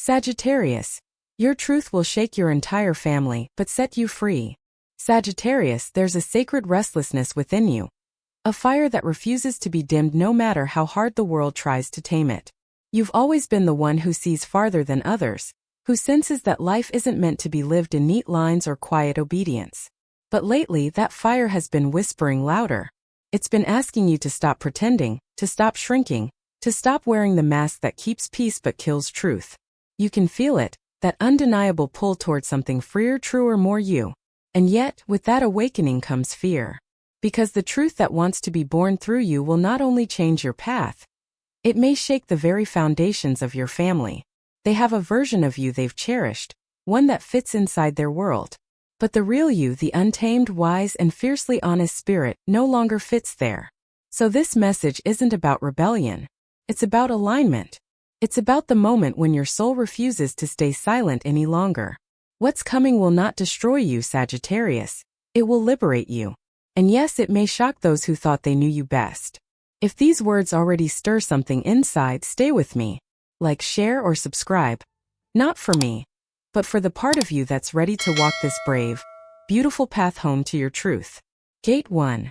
Sagittarius. Your truth will shake your entire family, but set you free. Sagittarius, there's a sacred restlessness within you. A fire that refuses to be dimmed no matter how hard the world tries to tame it. You've always been the one who sees farther than others, who senses that life isn't meant to be lived in neat lines or quiet obedience. But lately, that fire has been whispering louder. It's been asking you to stop pretending, to stop shrinking, to stop wearing the mask that keeps peace but kills truth. You can feel it, that undeniable pull toward something freer, truer, more you. And yet, with that awakening comes fear. Because the truth that wants to be born through you will not only change your path, it may shake the very foundations of your family. They have a version of you they've cherished, one that fits inside their world. But the real you, the untamed, wise, and fiercely honest spirit, no longer fits there. So this message isn't about rebellion. It's about alignment. It's about the moment when your soul refuses to stay silent any longer. What's coming will not destroy you, Sagittarius. It will liberate you. And yes, it may shock those who thought they knew you best. If these words already stir something inside, stay with me. Like, share, or subscribe. Not for me, but for the part of you that's ready to walk this brave, beautiful path home to your truth. Gate 1.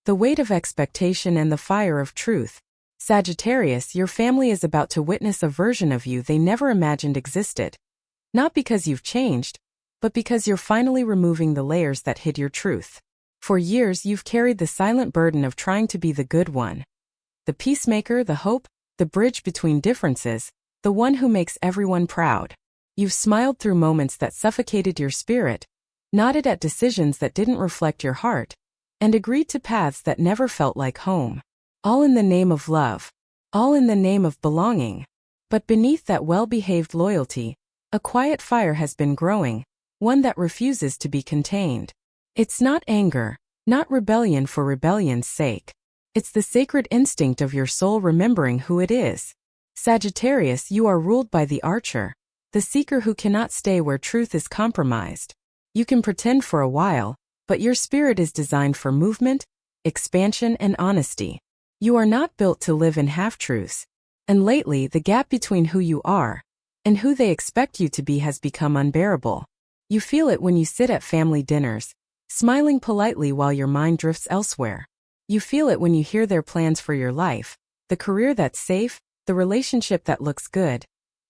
The weight of expectation and the fire of truth. Sagittarius, your family is about to witness a version of you they never imagined existed. Not because you've changed, but because you're finally removing the layers that hid your truth. For years, you've carried the silent burden of trying to be the good one. The peacemaker, the hope, the bridge between differences, the one who makes everyone proud. You've smiled through moments that suffocated your spirit, nodded at decisions that didn't reflect your heart, and agreed to paths that never felt like home. All in the name of love. All in the name of belonging. But beneath that well-behaved loyalty, a quiet fire has been growing, one that refuses to be contained. It's not anger, not rebellion for rebellion's sake. It's the sacred instinct of your soul remembering who it is. Sagittarius, you are ruled by the archer, the seeker who cannot stay where truth is compromised. You can pretend for a while, but your spirit is designed for movement, expansion, and honesty. You are not built to live in half-truths. And lately, the gap between who you are and who they expect you to be has become unbearable. You feel it when you sit at family dinners, smiling politely while your mind drifts elsewhere. You feel it when you hear their plans for your life, the career that's safe, the relationship that looks good,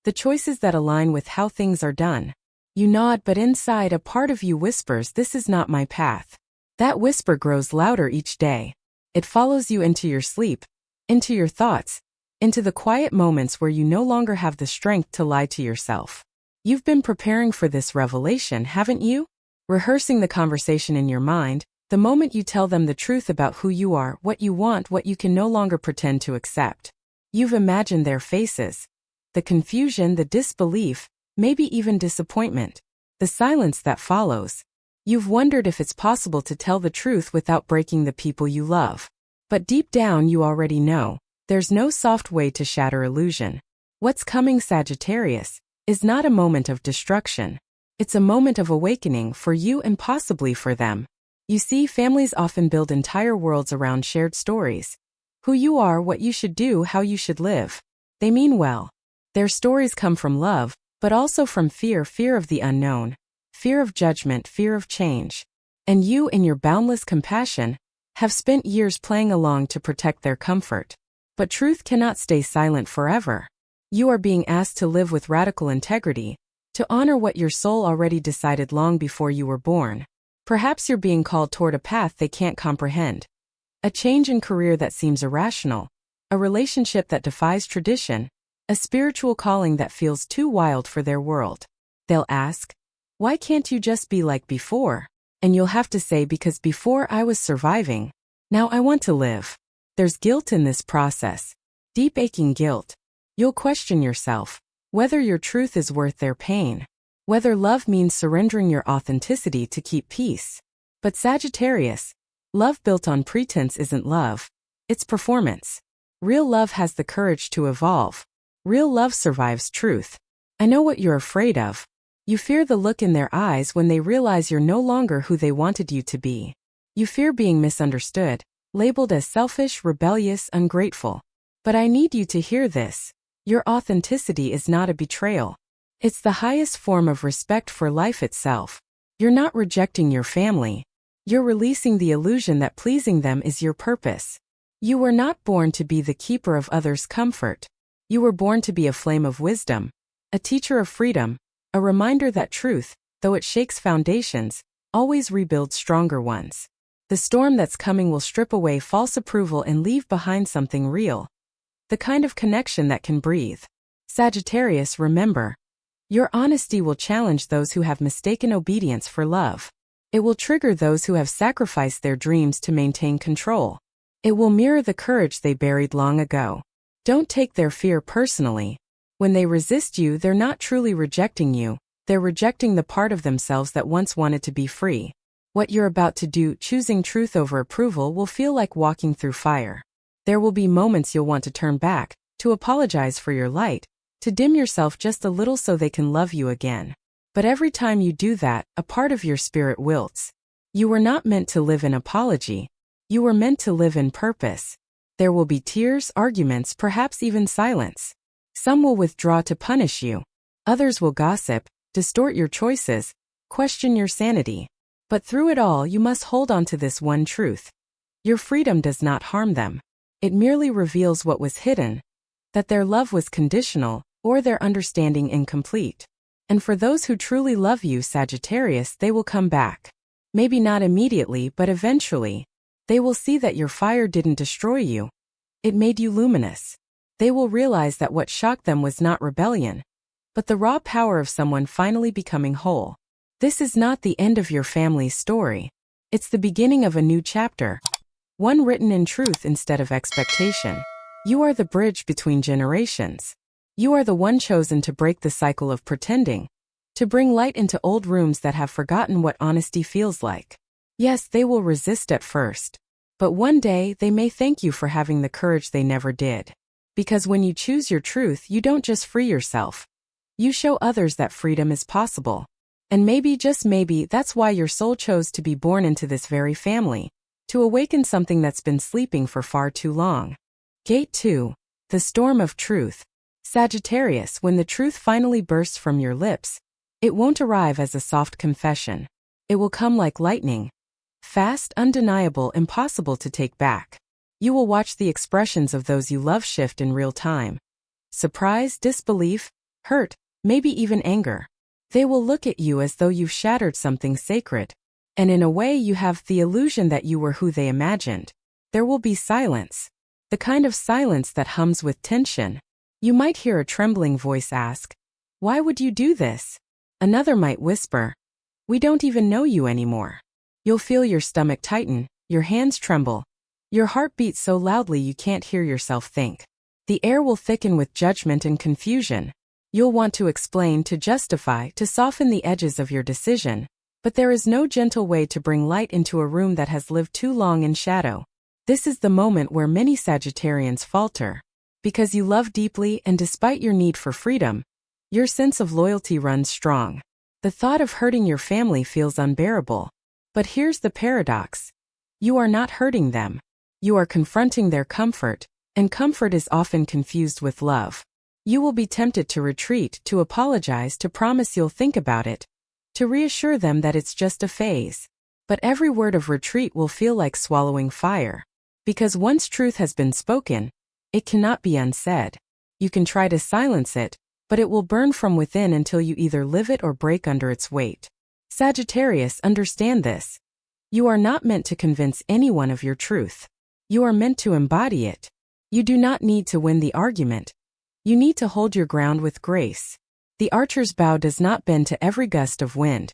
the choices that align with how things are done. You nod, but inside a part of you whispers, "This is not my path." That whisper grows louder each day. It follows you into your sleep, into your thoughts, into the quiet moments where you no longer have the strength to lie to yourself. You've been preparing for this revelation, haven't you? Rehearsing the conversation in your mind, the moment you tell them the truth about who you are, what you want, what you can no longer pretend to accept. You've imagined their faces. The confusion, the disbelief, maybe even disappointment. The silence that follows. You've wondered if it's possible to tell the truth without breaking the people you love. But deep down you already know, there's no soft way to shatter illusion. What's coming, Sagittarius, is not a moment of destruction. It's a moment of awakening for you and possibly for them. You see, families often build entire worlds around shared stories. Who you are, what you should do, how you should live. They mean well. Their stories come from love, but also from fear of the unknown, fear of judgment, fear of change. And you, in your boundless compassion, have spent years playing along to protect their comfort. But truth cannot stay silent forever. You are being asked to live with radical integrity, to honor what your soul already decided long before you were born. Perhaps you're being called toward a path they can't comprehend. A change in career that seems irrational. A relationship that defies tradition. A spiritual calling that feels too wild for their world. They'll ask, "Why can't you just be like before?" And you'll have to say, "Because before I was surviving. Now I want to live." There's guilt in this process. Deep aching guilt. You'll question yourself, whether your truth is worth their pain. Whether love means surrendering your authenticity to keep peace. But Sagittarius, love built on pretense isn't love. It's performance. Real love has the courage to evolve. Real love survives truth. I know what you're afraid of. You fear the look in their eyes when they realize you're no longer who they wanted you to be. You fear being misunderstood, labeled as selfish, rebellious, ungrateful. But I need you to hear this. Your authenticity is not a betrayal. It's the highest form of respect for life itself. You're not rejecting your family. You're releasing the illusion that pleasing them is your purpose. You were not born to be the keeper of others' comfort. You were born to be a flame of wisdom, a teacher of freedom, a reminder that truth, though it shakes foundations, always rebuilds stronger ones. The storm that's coming will strip away false approval and leave behind something real. The kind of connection that can breathe. Sagittarius, remember. Your honesty will challenge those who have mistaken obedience for love. It will trigger those who have sacrificed their dreams to maintain control. It will mirror the courage they buried long ago. Don't take their fear personally. When they resist you, they're not truly rejecting you, they're rejecting the part of themselves that once wanted to be free. What you're about to do, choosing truth over approval, will feel like walking through fire. There will be moments you'll want to turn back, to apologize for your light, to dim yourself just a little so they can love you again. But every time you do that, a part of your spirit wilts. You were not meant to live in apology. You were meant to live in purpose. There will be tears, arguments, perhaps even silence. Some will withdraw to punish you. Others will gossip, distort your choices, question your sanity. But through it all, you must hold on to this one truth. Your freedom does not harm them. It merely reveals what was hidden, that their love was conditional, or their understanding incomplete. And for those who truly love you, Sagittarius, they will come back. Maybe not immediately, but eventually. They will see that your fire didn't destroy you. It made you luminous. They will realize that what shocked them was not rebellion, but the raw power of someone finally becoming whole. This is not the end of your family's story. It's the beginning of a new chapter. One written in truth instead of expectation. You are the bridge between generations. You are the one chosen to break the cycle of pretending, to bring light into old rooms that have forgotten what honesty feels like. Yes, they will resist at first, but one day they may thank you for having the courage they never did. Because when you choose your truth, you don't just free yourself. You show others that freedom is possible. And maybe, just maybe, that's why your soul chose to be born into this very family, to awaken something that's been sleeping for far too long. Gate 2. The storm of truth. Sagittarius, when the truth finally bursts from your lips, it won't arrive as a soft confession. It will come like lightning. Fast, undeniable, impossible to take back. You will watch the expressions of those you love shift in real time. Surprise, disbelief, hurt, maybe even anger. They will look at you as though you've shattered something sacred. And in a way, you have the illusion that you were who they imagined. There will be silence. The kind of silence that hums with tension. You might hear a trembling voice ask, "Why would you do this?" Another might whisper, "We don't even know you anymore." You'll feel your stomach tighten, your hands tremble, your heart beat so loudly you can't hear yourself think. The air will thicken with judgment and confusion. You'll want to explain, to justify, to soften the edges of your decision. But there is no gentle way to bring light into a room that has lived too long in shadow. This is the moment where many Sagittarians falter. Because you love deeply, and despite your need for freedom, your sense of loyalty runs strong. The thought of hurting your family feels unbearable. But here's the paradox. You are not hurting them. You are confronting their comfort, and comfort is often confused with love. You will be tempted to retreat, to apologize, to promise you'll think about it, to reassure them that it's just a phase. But every word of retreat will feel like swallowing fire. Because once truth has been spoken, it cannot be unsaid. You can try to silence it, but it will burn from within until you either live it or break under its weight. Sagittarius, understand this. You are not meant to convince anyone of your truth. You are meant to embody it. You do not need to win the argument. You need to hold your ground with grace. The archer's bow does not bend to every gust of wind.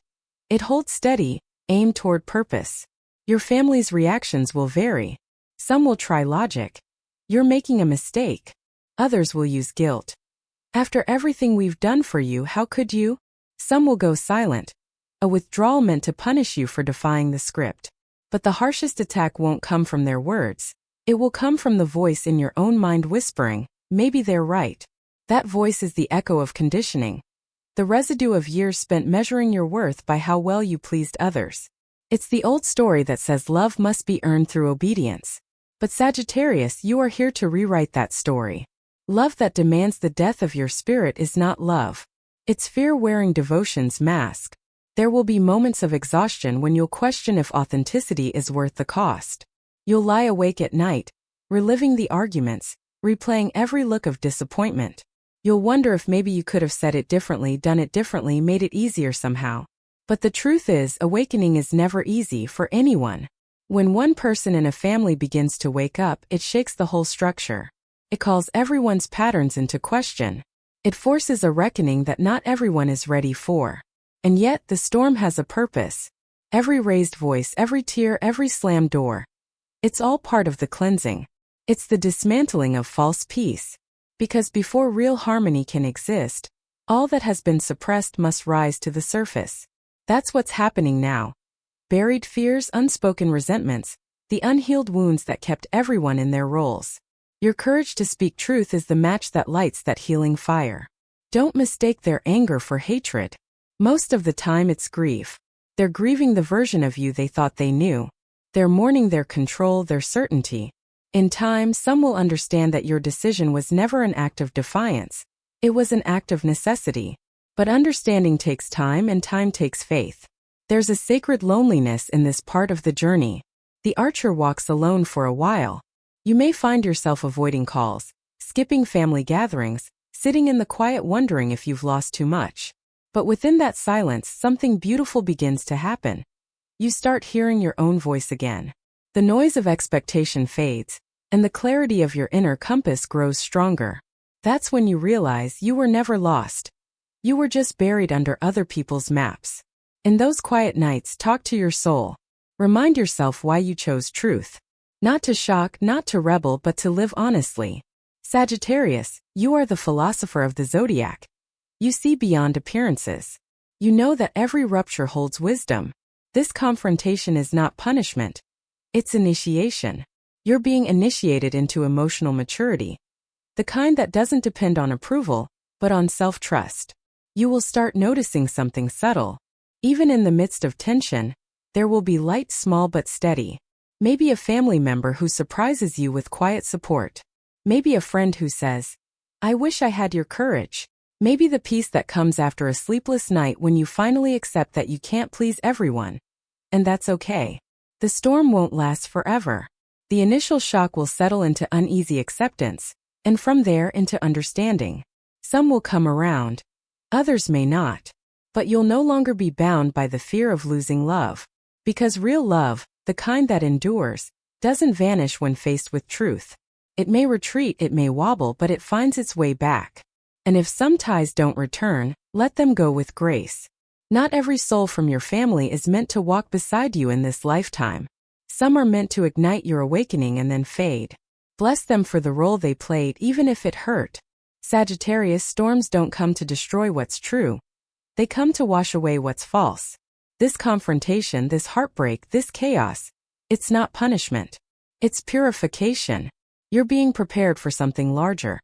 It holds steady, aimed toward purpose. Your family's reactions will vary. Some will try logic. You're making a mistake. Others will use guilt. After everything we've done for you, how could you? Some will go silent. A withdrawal meant to punish you for defying the script. But the harshest attack won't come from their words. It will come from the voice in your own mind whispering, "Maybe they're right." That voice is the echo of conditioning. The residue of years spent measuring your worth by how well you pleased others. It's the old story that says love must be earned through obedience. But Sagittarius, you are here to rewrite that story. Love that demands the death of your spirit is not love. It's fear wearing devotion's mask. There will be moments of exhaustion when you'll question if authenticity is worth the cost. You'll lie awake at night, reliving the arguments, replaying every look of disappointment. You'll wonder if maybe you could have said it differently, done it differently, made it easier somehow. But the truth is, awakening is never easy for anyone. When one person in a family begins to wake up, it shakes the whole structure. It calls everyone's patterns into question. It forces a reckoning that not everyone is ready for. And yet, the storm has a purpose. Every raised voice, every tear, every slammed door. It's all part of the cleansing. It's the dismantling of false peace. Because before real harmony can exist, all that has been suppressed must rise to the surface. That's what's happening now. Buried fears, unspoken resentments, the unhealed wounds that kept everyone in their roles. Your courage to speak truth is the match that lights that healing fire. Don't mistake their anger for hatred. Most of the time it's grief. They're grieving the version of you they thought they knew. They're mourning their control, their certainty. In time, some will understand that your decision was never an act of defiance. It was an act of necessity. But understanding takes time, and time takes faith. There's a sacred loneliness in this part of the journey. The archer walks alone for a while. You may find yourself avoiding calls, skipping family gatherings, sitting in the quiet wondering if you've lost too much. But within that silence, something beautiful begins to happen. You start hearing your own voice again. The noise of expectation fades, and the clarity of your inner compass grows stronger. That's when you realize you were never lost. You were just buried under other people's maps. In those quiet nights, talk to your soul. Remind yourself why you chose truth. Not to shock, not to rebel, but to live honestly. Sagittarius, you are the philosopher of the zodiac. You see beyond appearances. You know that every rupture holds wisdom. This confrontation is not punishment. It's initiation. You're being initiated into emotional maturity. The kind that doesn't depend on approval, but on self-trust. You will start noticing something subtle. Even in the midst of tension, there will be light, small but steady. Maybe a family member who surprises you with quiet support. Maybe a friend who says, "I wish I had your courage." Maybe the peace that comes after a sleepless night when you finally accept that you can't please everyone. And that's okay. The storm won't last forever. The initial shock will settle into uneasy acceptance, and from there into understanding. Some will come around. Others may not. But you'll no longer be bound by the fear of losing love. Because real love, the kind that endures, doesn't vanish when faced with truth. It may retreat, it may wobble, but it finds its way back. And if some ties don't return, let them go with grace. Not every soul from your family is meant to walk beside you in this lifetime. Some are meant to ignite your awakening and then fade. Bless them for the role they played, even if it hurt. Sagittarius, storms don't come to destroy what's true. They come to wash away what's false. This confrontation, this heartbreak, this chaos, it's not punishment. It's purification. You're being prepared for something larger.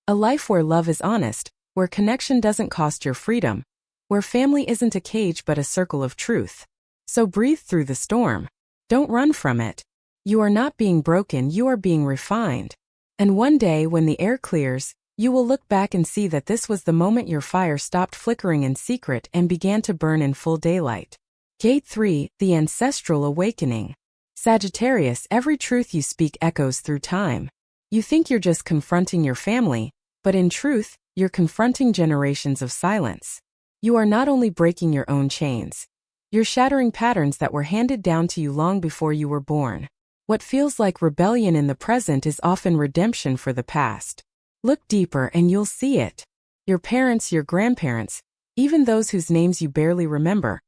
A life where love is honest, where connection doesn't cost your freedom, where family isn't a cage but a circle of truth. So breathe through the storm. Don't run from it. You are not being broken, you are being refined. And one day when the air clears, you will look back and see that this was the moment your fire stopped flickering in secret and began to burn in full daylight. Gate 3, the ancestral awakening. Sagittarius, every truth you speak echoes through time. You think you're just confronting your family, but in truth, you're confronting generations of silence. You are not only breaking your own chains, you're shattering patterns that were handed down to you long before you were born. What feels like rebellion in the present is often redemption for the past. Look deeper and you'll see it. Your parents, your grandparents, even those whose names you barely remember,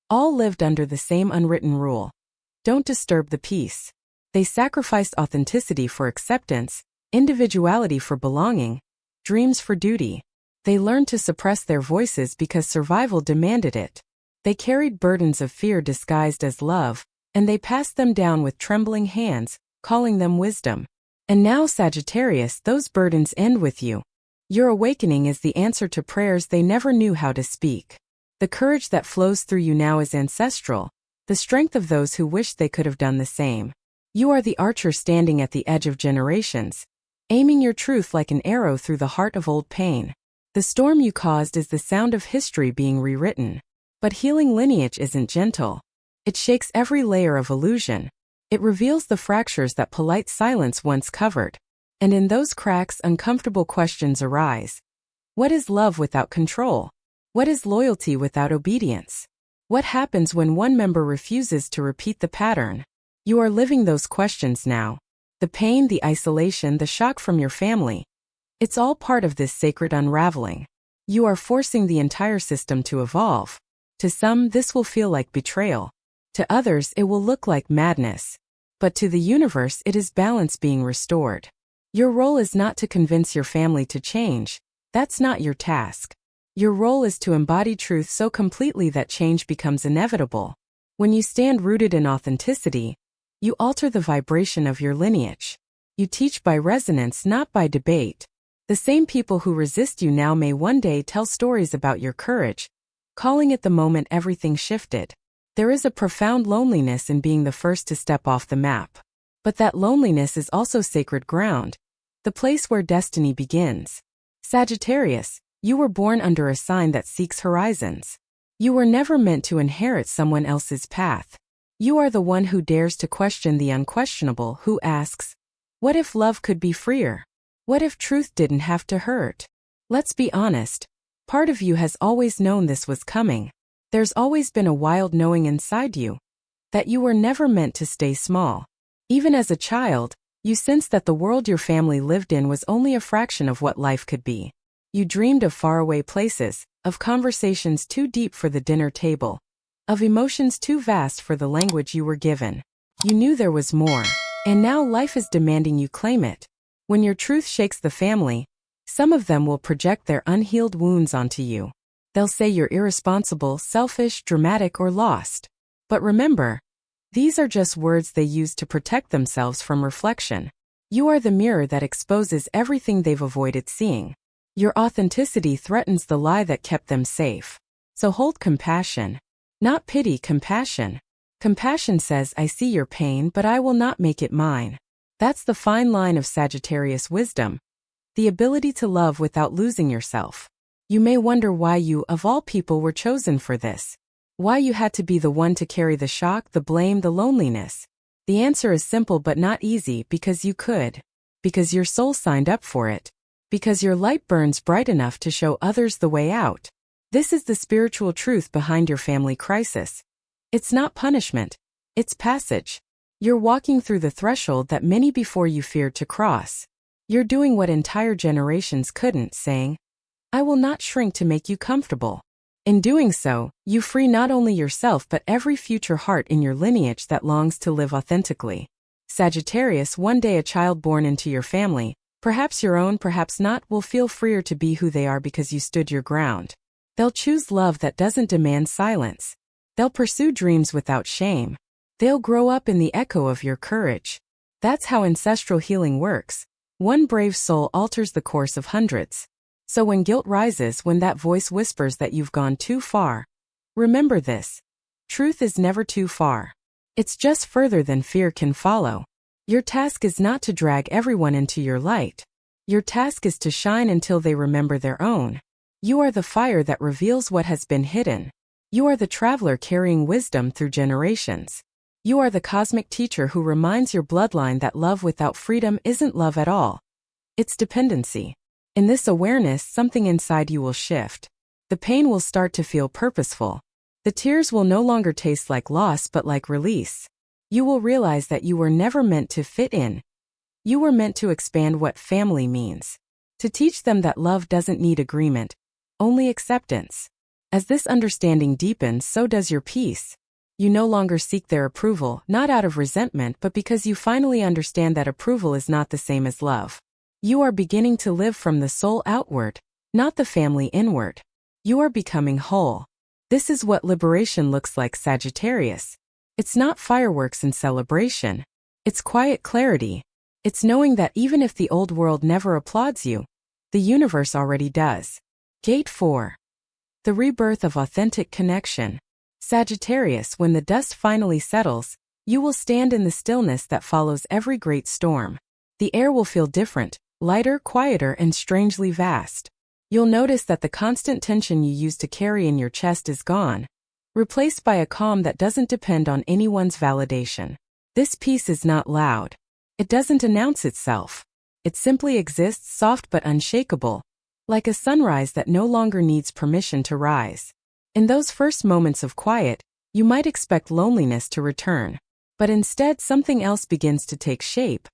all lived under the same unwritten rule. Don't disturb the peace. They sacrificed authenticity for acceptance, individuality for belonging, dreams for duty. They learned to suppress their voices because survival demanded it. They carried burdens of fear disguised as love, and they passed them down with trembling hands, calling them wisdom. And now, Sagittarius, those burdens end with you. Your awakening is the answer to prayers they never knew how to speak. The courage that flows through you now is ancestral, the strength of those who wished they could have done the same. You are the archer standing at the edge of generations, aiming your truth like an arrow through the heart of old pain. The storm you caused is the sound of history being rewritten. But healing lineage isn't gentle. It shakes every layer of illusion. It reveals the fractures that polite silence once covered. And in those cracks, uncomfortable questions arise. What is love without control? What is loyalty without obedience? What happens when one member refuses to repeat the pattern? You are living those questions now. The pain, the isolation, the shock from your family. It's all part of this sacred unraveling. You are forcing the entire system to evolve. To some, this will feel like betrayal. To others, it will look like madness. But to the universe, it is balance being restored. Your role is not to convince your family to change. That's not your task. Your role is to embody truth so completely that change becomes inevitable. When you stand rooted in authenticity, you alter the vibration of your lineage. You teach by resonance, not by debate. The same people who resist you now may one day tell stories about your courage, calling it the moment everything shifted. There is a profound loneliness in being the first to step off the map. But that loneliness is also sacred ground, the place where destiny begins. Sagittarius, you were born under a sign that seeks horizons. You were never meant to inherit someone else's path. You are the one who dares to question the unquestionable, who asks, what if love could be freer? What if truth didn't have to hurt? Let's be honest. Part of you has always known this was coming. There's always been a wild knowing inside you that you were never meant to stay small. Even as a child, you sensed that the world your family lived in was only a fraction of what life could be. You dreamed of faraway places, of conversations too deep for the dinner table, of emotions too vast for the language you were given. You knew there was more, and now life is demanding you claim it. When your truth shakes the family, some of them will project their unhealed wounds onto you. They'll say you're irresponsible, selfish, dramatic, or lost. But remember, these are just words they use to protect themselves from reflection. You are the mirror that exposes everything they've avoided seeing. Your authenticity threatens the lie that kept them safe. So hold compassion. Not pity, compassion. Compassion says, I see your pain, but I will not make it mine. That's the fine line of Sagittarius wisdom. The ability to love without losing yourself. You may wonder why you, of all people, were chosen for this. Why you had to be the one to carry the shock, the blame, the loneliness. The answer is simple but not easy, because you could. Because your soul signed up for it. Because your light burns bright enough to show others the way out. This is the spiritual truth behind your family crisis. It's not punishment. It's passage. You're walking through the threshold that many before you feared to cross. You're doing what entire generations couldn't, saying, I will not shrink to make you comfortable. In doing so, you free not only yourself but every future heart in your lineage that longs to live authentically. Sagittarius, one day a child born into your family, perhaps your own, perhaps not, will feel freer to be who they are because you stood your ground. They'll choose love that doesn't demand silence. They'll pursue dreams without shame. They'll grow up in the echo of your courage. That's how ancestral healing works. One brave soul alters the course of hundreds. So when guilt rises, when that voice whispers that you've gone too far, remember this. Truth is never too far. It's just further than fear can follow. Your task is not to drag everyone into your light. Your task is to shine until they remember their own. You are the fire that reveals what has been hidden. You are the traveler carrying wisdom through generations. You are the cosmic teacher who reminds your bloodline that love without freedom isn't love at all. It's dependency. In this awareness, something inside you will shift. The pain will start to feel purposeful. The tears will no longer taste like loss but like release. You will realize that you were never meant to fit in. You were meant to expand what family means. To teach them that love doesn't need agreement, only acceptance. As this understanding deepens, so does your peace. You no longer seek their approval, not out of resentment but because you finally understand that approval is not the same as love. You are beginning to live from the soul outward, not the family inward. You are becoming whole. This is what liberation looks like, Sagittarius. It's not fireworks and celebration. It's quiet clarity. It's knowing that even if the old world never applauds you, the universe already does. Gate 4. The rebirth of authentic connection. Sagittarius, when the dust finally settles, you will stand in the stillness that follows every great storm. The air will feel different, lighter, quieter, and strangely vast. You'll notice that the constant tension you used to carry in your chest is gone, replaced by a calm that doesn't depend on anyone's validation. This peace is not loud. It doesn't announce itself. It simply exists, soft but unshakable, like a sunrise that no longer needs permission to rise. In those first moments of quiet, you might expect loneliness to return, but instead something else begins to take shape,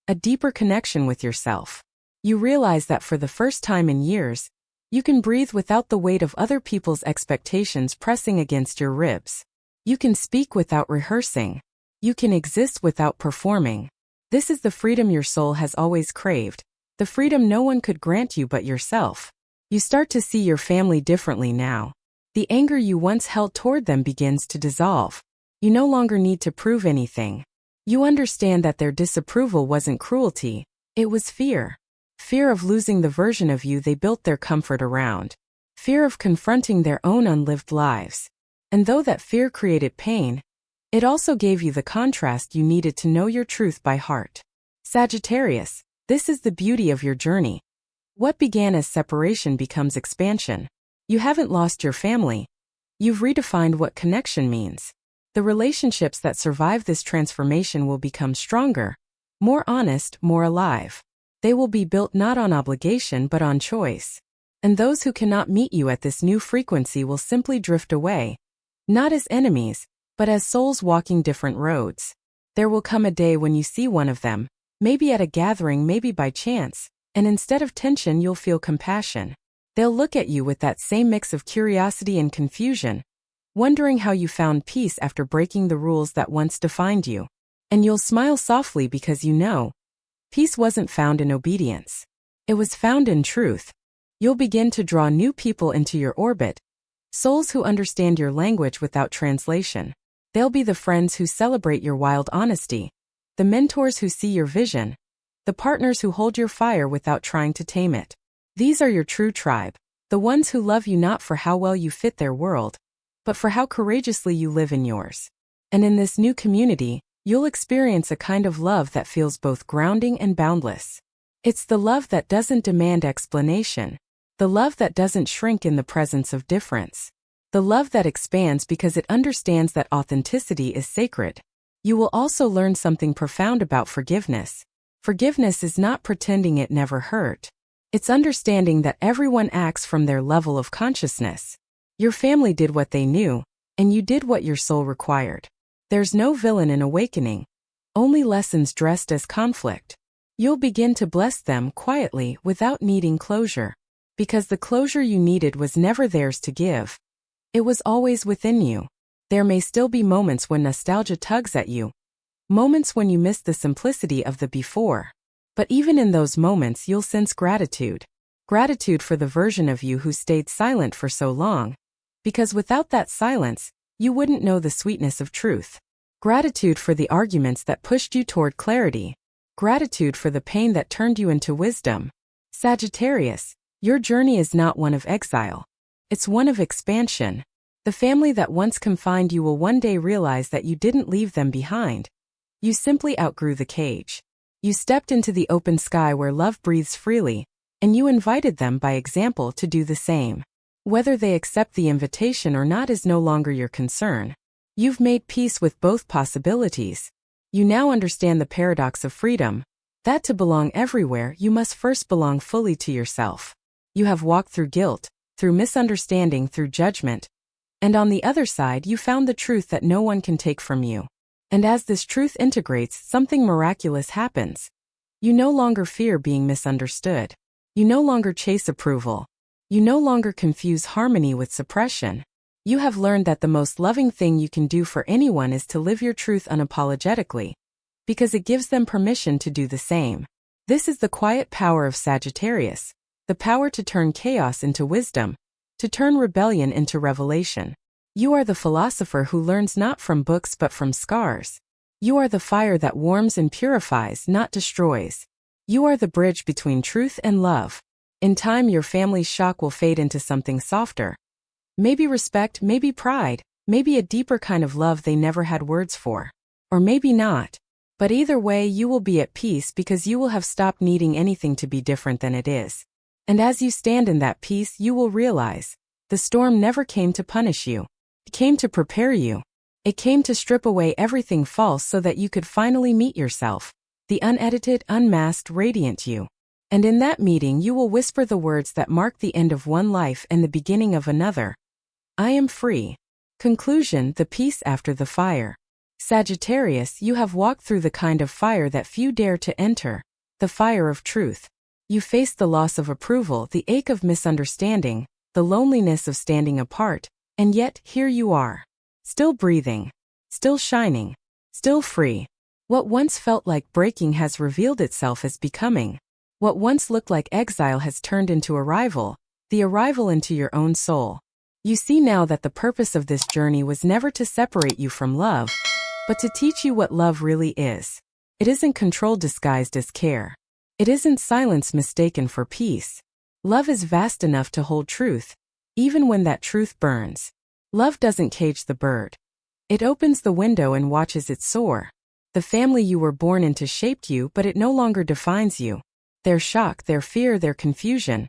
a deeper connection with yourself. You realize that for the first time in years, you can breathe without the weight of other people's expectations pressing against your ribs. You can speak without rehearsing. You can exist without performing. This is the freedom your soul has always craved, the freedom no one could grant you but yourself. You start to see your family differently now. The anger you once held toward them begins to dissolve. You no longer need to prove anything. You understand that their disapproval wasn't cruelty, it was fear. Fear of losing the version of you they built their comfort around. Fear of confronting their own unlived lives. And though that fear created pain, it also gave you the contrast you needed to know your truth by heart. Sagittarius, this is the beauty of your journey. What began as separation becomes expansion. You haven't lost your family. You've redefined what connection means. The relationships that survive this transformation will become stronger, more honest, more alive. They will be built not on obligation but on choice. And those who cannot meet you at this new frequency will simply drift away, not as enemies, but as souls walking different roads. There will come a day when you see one of them, maybe at a gathering, maybe by chance, and instead of tension you'll feel compassion. They'll look at you with that same mix of curiosity and confusion, wondering how you found peace after breaking the rules that once defined you. And you'll smile softly because you know, peace wasn't found in obedience. It was found in truth. You'll begin to draw new people into your orbit, souls who understand your language without translation. They'll be the friends who celebrate your wild honesty, the mentors who see your vision, the partners who hold your fire without trying to tame it. These are your true tribe, the ones who love you not for how well you fit their world, but for how courageously you live in yours. And in this new community, you'll experience a kind of love that feels both grounding and boundless. It's the love that doesn't demand explanation, the love that doesn't shrink in the presence of difference, the love that expands because it understands that authenticity is sacred. You will also learn something profound about forgiveness. Forgiveness is not pretending it never hurt. It's understanding that everyone acts from their level of consciousness. Your family did what they knew, and you did what your soul required. There's no villain in awakening, only lessons dressed as conflict. You'll begin to bless them quietly without needing closure, because the closure you needed was never theirs to give. It was always within you. There may still be moments when nostalgia tugs at you, moments when you miss the simplicity of the before. But even in those moments you'll sense gratitude. Gratitude for the version of you who stayed silent for so long. Because without that silence, you wouldn't know the sweetness of truth. Gratitude for the arguments that pushed you toward clarity. Gratitude for the pain that turned you into wisdom. Sagittarius, your journey is not one of exile. It's one of expansion. The family that once confined you will one day realize that you didn't leave them behind. You simply outgrew the cage. You stepped into the open sky where love breathes freely, and you invited them by example to do the same. Whether they accept the invitation or not is no longer your concern. You've made peace with both possibilities. You now understand the paradox of freedom, that to belong everywhere you must first belong fully to yourself. You have walked through guilt, through misunderstanding, through judgment. And on the other side you found the truth that no one can take from you. And as this truth integrates, something miraculous happens. You no longer fear being misunderstood. You no longer chase approval. You no longer confuse harmony with suppression. You have learned that the most loving thing you can do for anyone is to live your truth unapologetically, because it gives them permission to do the same. This is the quiet power of Sagittarius, the power to turn chaos into wisdom, to turn rebellion into revelation. You are the philosopher who learns not from books but from scars. You are the fire that warms and purifies, not destroys. You are the bridge between truth and love. In time your family's shock will fade into something softer. Maybe respect, maybe pride, maybe a deeper kind of love they never had words for. Or maybe not. But either way you will be at peace because you will have stopped needing anything to be different than it is. And as you stand in that peace, you will realize the storm never came to punish you. It came to prepare you. It came to strip away everything false so that you could finally meet yourself, the unedited, unmasked, radiant you. And in that meeting you will whisper the words that mark the end of one life and the beginning of another. I am free. Conclusion: the peace after the fire. Sagittarius, you have walked through the kind of fire that few dare to enter, the fire of truth. You faced the loss of approval, the ache of misunderstanding, the loneliness of standing apart, and yet here you are. Still breathing, still shining, still free. What once felt like breaking has revealed itself as becoming. What once looked like exile has turned into arrival, the arrival into your own soul. You see now that the purpose of this journey was never to separate you from love, but to teach you what love really is. It isn't control disguised as care. It isn't silence mistaken for peace. Love is vast enough to hold truth, even when that truth burns. Love doesn't cage the bird. It opens the window and watches it soar. The family you were born into shaped you, but it no longer defines you. Their shock, their fear, their confusion.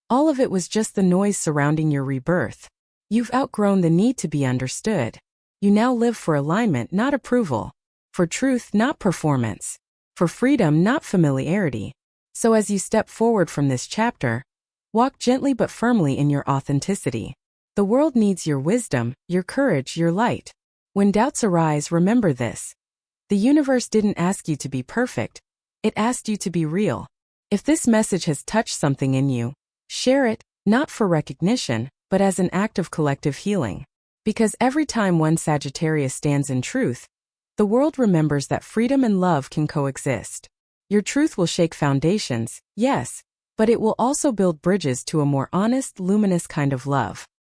All of it was just the noise surrounding your rebirth. You've outgrown the need to be understood. You now live for alignment, not approval. For truth, not performance. For freedom, not familiarity. So as you step forward from this chapter, walk gently but firmly in your authenticity. The world needs your wisdom, your courage, your light. When doubts arise, remember this. The universe didn't ask you to be perfect. It asked you to be real. If this message has touched something in you, share it, not for recognition, but as an act of collective healing. Because every time one Sagittarius stands in truth, the world remembers that freedom and love can coexist. Your truth will shake foundations, yes, but it will also build bridges to a more honest, luminous kind of love.